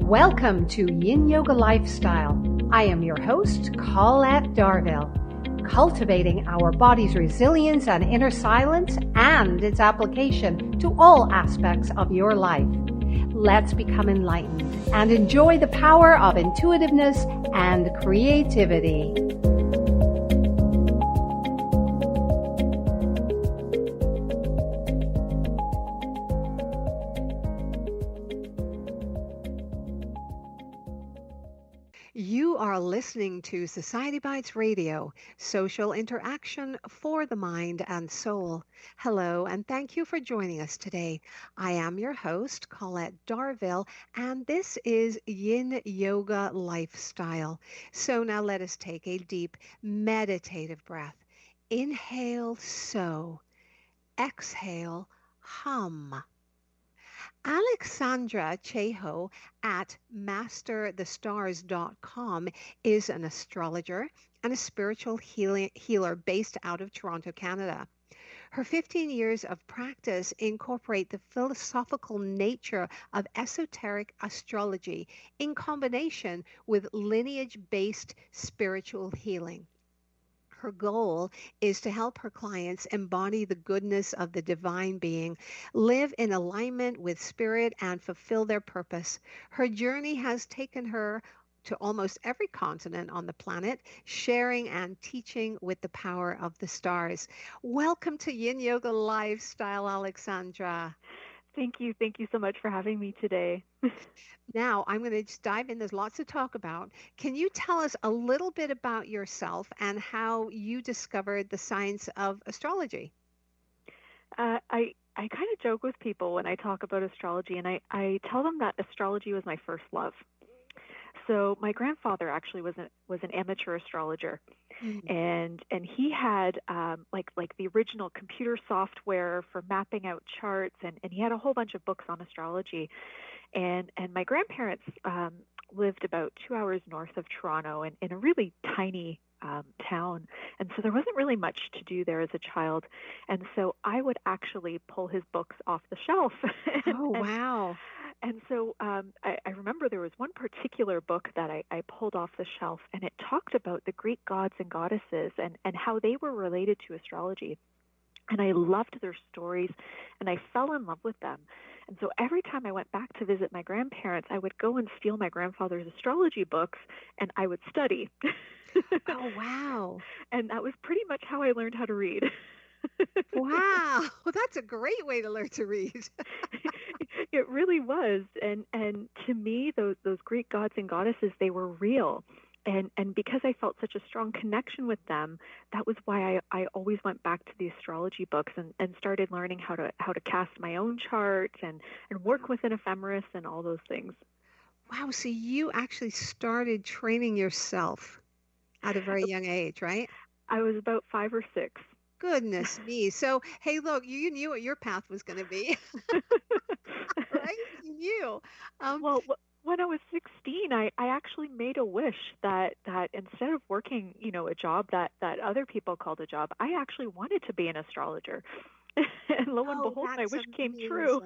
Welcome to Yin Yoga Lifestyle. I am your host, Colette Darville, cultivating our body's resilience and inner silence and its application to all aspects of your life. Let's become enlightened and enjoy the power of intuitiveness and creativity. You are listening to Society Bites Radio, social interaction for the mind and soul. Hello, and thank you for joining us today. I am your host, Colette Darville, and this is Yin Yoga Lifestyle. So now let us take a deep meditative breath. Inhale, so. Exhale, hum. Aleksandra Ceho at masterthestars.com is an astrologer and a spiritual healer based out of Toronto, Canada. Her 15 years of practice incorporate the philosophical nature of esoteric astrology in combination with lineage-based spiritual healing. Her goal is to help her clients embody the goodness of the divine being, live in alignment with spirit, and fulfill their purpose. Her journey has taken her to almost every continent on the planet, sharing and teaching with the power of the stars. Welcome to Yin Yoga Lifestyle, Aleksandra. Thank you. Thank you so much for having me today. Now, I'm going to just dive in. There's lots to talk about. Can you tell us a little bit about yourself and how you discovered the science of astrology? I kind of joke with people when I talk about astrology, and I tell them that astrology was my first love. So my grandfather actually was an amateur astrologer, and he had like the original computer software for mapping out charts, and he had a whole bunch of books on astrology. And my grandparents lived about 2 hours north of Toronto in a really tiny town. And so there wasn't really much to do there as a child. And so I would actually pull his books off the shelf. Wow. And so I remember there was one particular book that I pulled off the shelf, and it talked about the Greek gods and goddesses and how they were related to astrology. And I loved their stories, and I fell in love with them. And so every time I went back to visit my grandparents, I would go and steal my grandfather's astrology books, and I would study. Oh, wow. And that was pretty much how I learned how to read. Wow. Well, that's a great way to learn to read. It really was. And to me, those Greek gods and goddesses, they were real. And because I felt such a strong connection with them, that was why I always went back to the astrology books and started learning how to cast my own charts and work with an ephemeris and all those things. Wow, so you actually started training yourself at a very young age, right? I was about 5 or 6. Goodness me. So, hey, look, you knew what your path was going to be, right? You knew. Well, when I was 16, I actually made a wish that instead of working, a job that other people called a job, I actually wanted to be an astrologer. And lo and behold, my wish came true.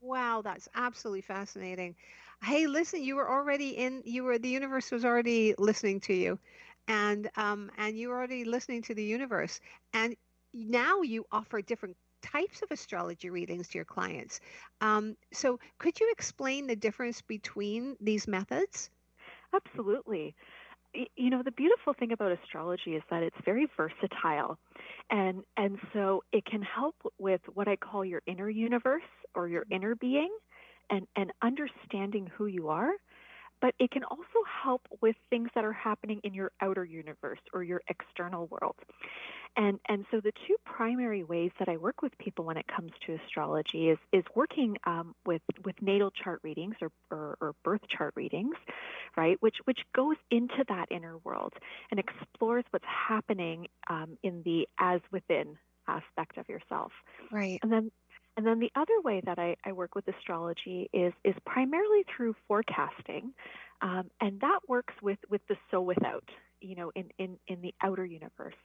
Wow, that's absolutely fascinating. Hey, listen, the universe was already listening to you, and you were already listening to the universe, and now you offer different types of astrology readings to your clients. So could you explain the difference between these methods? Absolutely. The beautiful thing about astrology is that it's very versatile. And so it can help with what I call your inner universe or your inner being and understanding who you are. But it can also help with things that are happening in your outer universe or your external world. And so the two primary ways that I work with people when it comes to astrology is working with natal chart readings or birth chart readings, right? Which goes into that inner world and explores what's happening in the as within aspect of yourself. Right. And then the other way that I work with astrology is primarily through forecasting, and that works with the so without, in the outer universe.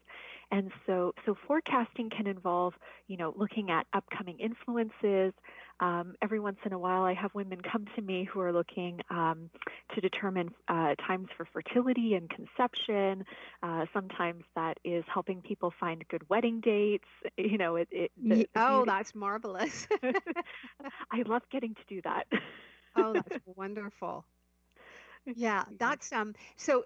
And so forecasting can involve, looking at upcoming influences, Every once in a while, I have women come to me who are looking to determine times for fertility and conception. Sometimes that is helping people find good wedding dates. The Oh, beauty. that's marvelous. I love getting to do that. Oh, that's wonderful. Yeah, Yeah. that's so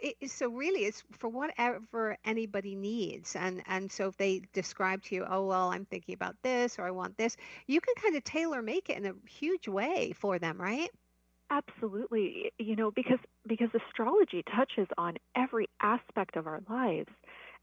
really it's for whatever anybody needs. And so if they describe to you, oh well, I'm thinking about this or I want this, you can kind of tailor make it in a huge way for them, right? Absolutely. Because astrology touches on every aspect of our lives.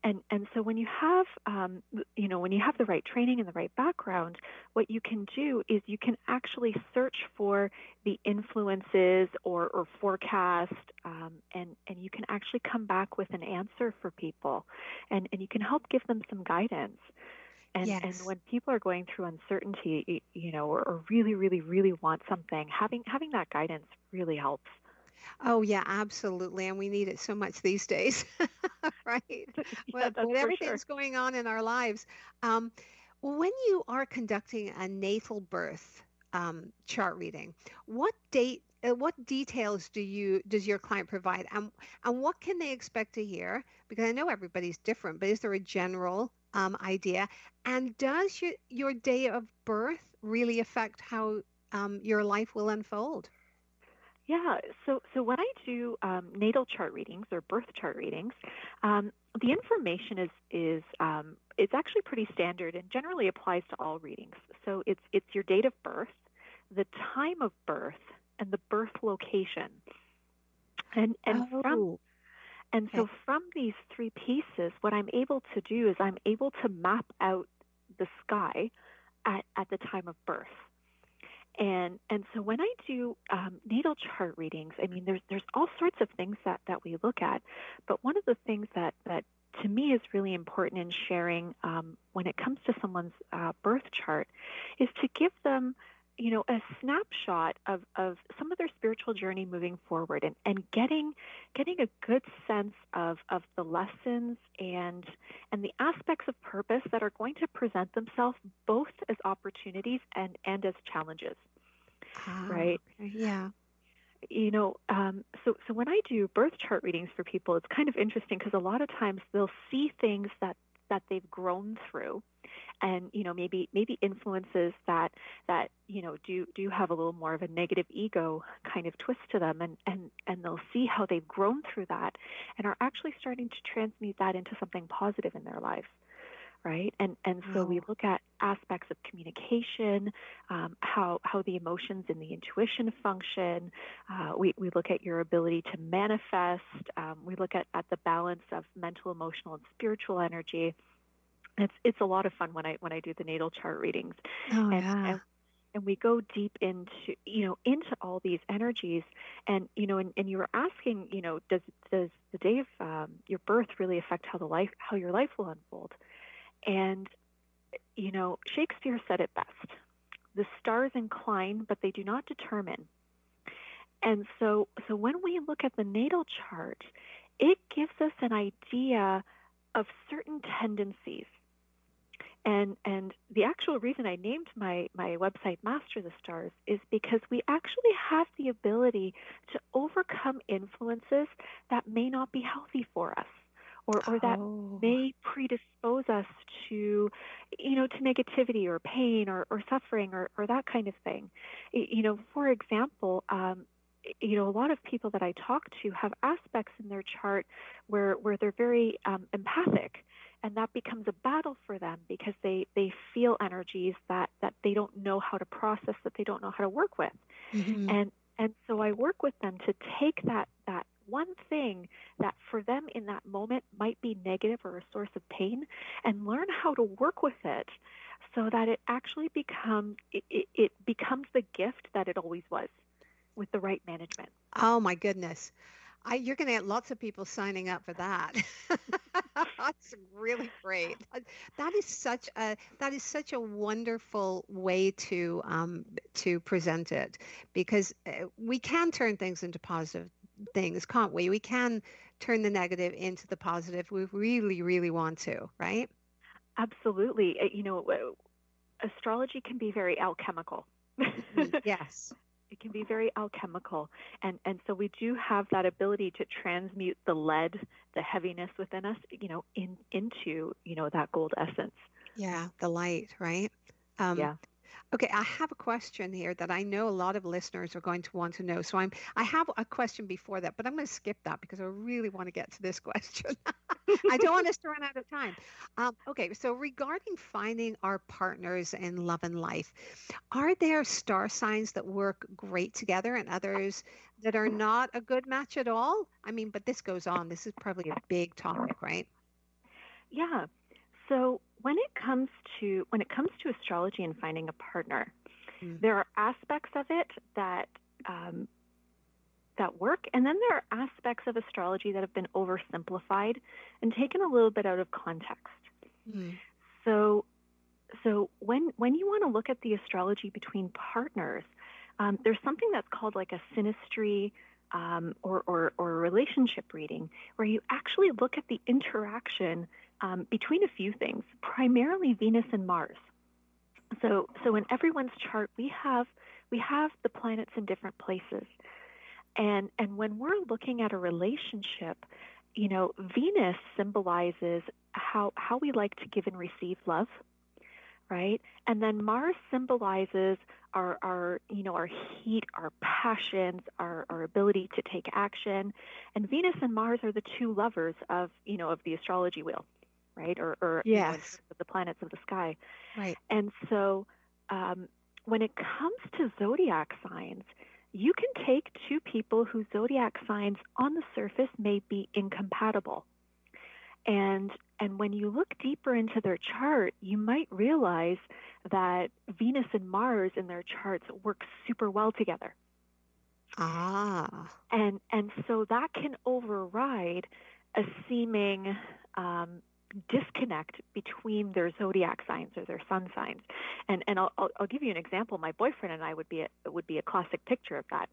And so when you have when you have the right training and the right background, what you can do is you can actually search for the influences or forecast, and you can actually come back with an answer for people, and you can help give them some guidance. And Yes. when people are going through uncertainty, or really, really, really want something, having that guidance really helps. Oh yeah, absolutely. And we need it so much these days, right? Yeah, that's With for sure. everything's going on in our lives. Um, when you are conducting a natal birth chart reading, what details does your client provide, and what can they expect to hear? Because I know everybody's different, but is there a general idea? And does your day of birth really affect how your life will unfold? Yeah. So when I do natal chart readings or birth chart readings, the information is it's actually pretty standard and generally applies to all readings. So it's your date of birth, the time of birth, and the birth location. And from Oh, and okay. so from these three pieces, what I'm able to do is I'm able to map out the sky at the time of birth. And so when I do natal chart readings, I mean, there's all sorts of things that we look at, but one of the things that to me is really important in sharing when it comes to someone's birth chart is to give them, a snapshot of some of their spiritual journey moving forward, and getting a good sense of the lessons and the aspects of purpose that are going to present themselves both as opportunities and as challenges, Ah, right? okay. Yeah. So when I do birth chart readings for people, it's kind of interesting because a lot of times they'll see things that they've grown through, and maybe influences that do have a little more of a negative ego kind of twist to them, and they'll see how they've grown through that and are actually starting to transmute that into something positive in their lives, right? And so we Wow. look at aspects of communication, how the emotions and the intuition function. We look at your ability to manifest. We look at the balance of mental, emotional, and spiritual energy. It's a lot of fun when I do the natal chart readings, Oh, and yeah. and and we go deep into all these energies, and you were asking, does the day of your birth really affect how your life will unfold? And Shakespeare said it best: the stars incline, but they do not determine. And so when we look at the natal chart, it gives us an idea of certain tendencies. And the actual reason I named my website Master the Stars is because we actually have the ability to overcome influences that may not be healthy for us, or that Oh, may predispose us to negativity or pain or suffering or that kind of thing. For example, a lot of people that I talk to have aspects in their chart where they're very empathic, and that becomes a battle for them because they feel energies that they don't know how to process, that they don't know how to work with. hmm. And so I work with them to take that one thing that for them in that moment might be negative or a source of pain, and learn how to work with it so that it actually it becomes the gift that it always was, with the right management. Oh my goodness. You're going to get lots of people signing up for that. That's really great. That is such a wonderful way to present it, because we can turn things into positive things, can't we? We can turn the negative into the positive. We really, really want to, right? Absolutely. Astrology can be very alchemical. Yes. It can be very alchemical. And so we do have that ability to transmute the lead, the heaviness within us, into, that gold essence. Yeah, the light, right? Um, Yeah. Okay, I have a question here that I know a lot of listeners are going to want to know. So I have a question before that, but I'm going to skip that because I really want to get to this question. I don't want us to run out of time. Okay, so regarding finding our partners in love and life, are there star signs that work great together and others that are not a good match at all? I mean, but this goes on. This is probably a big topic, right? Yeah. So when it comes to astrology and finding a partner, Mm. there are aspects of it um, that work, and then there are aspects of astrology that have been oversimplified and taken a little bit out of context. Mm. So when you want to look at the astrology between partners, there's something that's called like a Sinistry, or a relationship reading, where you actually look at the interaction between a few things, primarily Venus and Mars. So in everyone's chart, we have the planets in different places, and when we're looking at a relationship, Venus symbolizes how we like to give and receive love, right? And then Mars symbolizes our heat, our passions, our ability to take action. And Venus and Mars are the two lovers of the astrology wheel, right? Or in terms Yes, of the planets of the sky. right. And so when it comes to zodiac signs, you can take two people whose zodiac signs on the surface may be incompatible. And when you look deeper into their chart, you might realize that Venus and Mars in their charts work super well together. Ah, And so that can override a seeming disconnect between their zodiac signs or their sun signs. And I'll give you an example. My boyfriend and I would be a classic picture of that.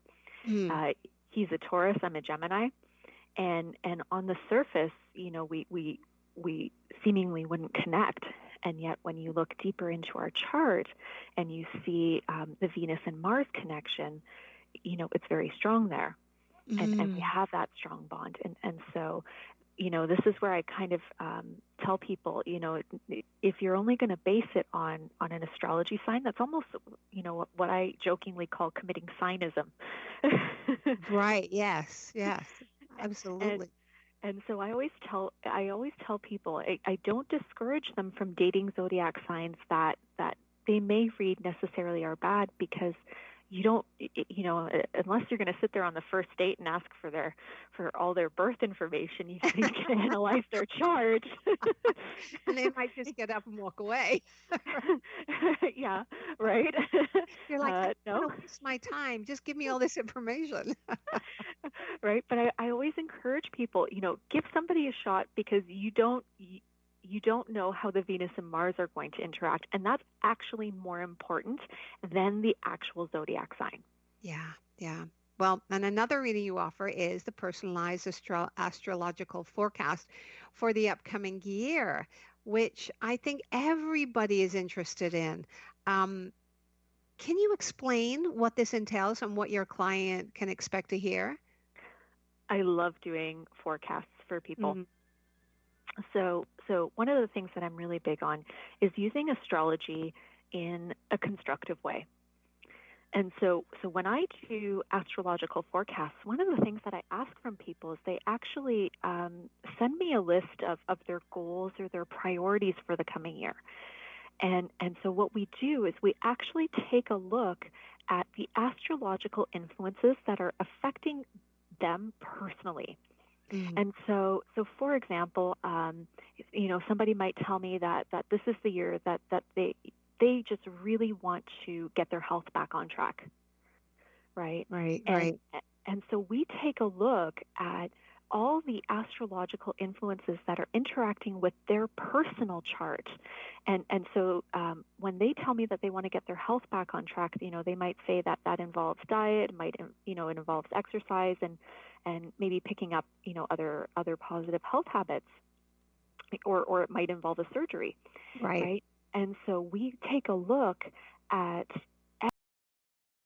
mm, He's a Taurus, I'm a Gemini, and on the surface, we seemingly wouldn't connect. And yet, when you look deeper into our chart and you see the Venus and Mars connection, it's very strong there, and we mm. have that strong bond. And so, this is where I kind of tell people, if you're only going to base it on an astrology sign, that's almost, what I jokingly call committing signism. Right. Yes. Yes. and Absolutely. and so I always tell people, I don't discourage them from dating zodiac signs that they may read necessarily are bad, because you don't, unless you're going to sit there on the first date and ask for all their birth information, you think you can analyze their chart. And they might just get up and walk away. Yeah, right. You're like, I don't No. want to waste my time. Just give me all this information. Right. But I always encourage people, give somebody a shot, because you don't know how the Venus and Mars are going to interact, and that's actually more important than the actual zodiac sign. Yeah. Yeah. Well, and another reading you offer is the personalized astrological forecast for the upcoming year, which I think everybody is interested in. Um, can you explain what this entails and what your client can expect to hear? I love doing forecasts for people. Mm. So one of the things that I'm really big on is using astrology in a constructive way. And so when I do astrological forecasts, one of the things that I ask from people is they actually send me a list of their goals or their priorities for the coming year. And so what we do is we actually take a look at the astrological influences that are affecting them personally. Mm. And so for example, somebody might tell me that this is the year that they just really want to get their health back on track, right? Right, And right. and so we take a look at all the astrological influences that are interacting with their personal chart. And so when they tell me that they want to get their health back on track, they might say that involves diet, it involves exercise, and maybe picking up, other positive health habits, or it might involve a surgery, Right. right? And so we take a look at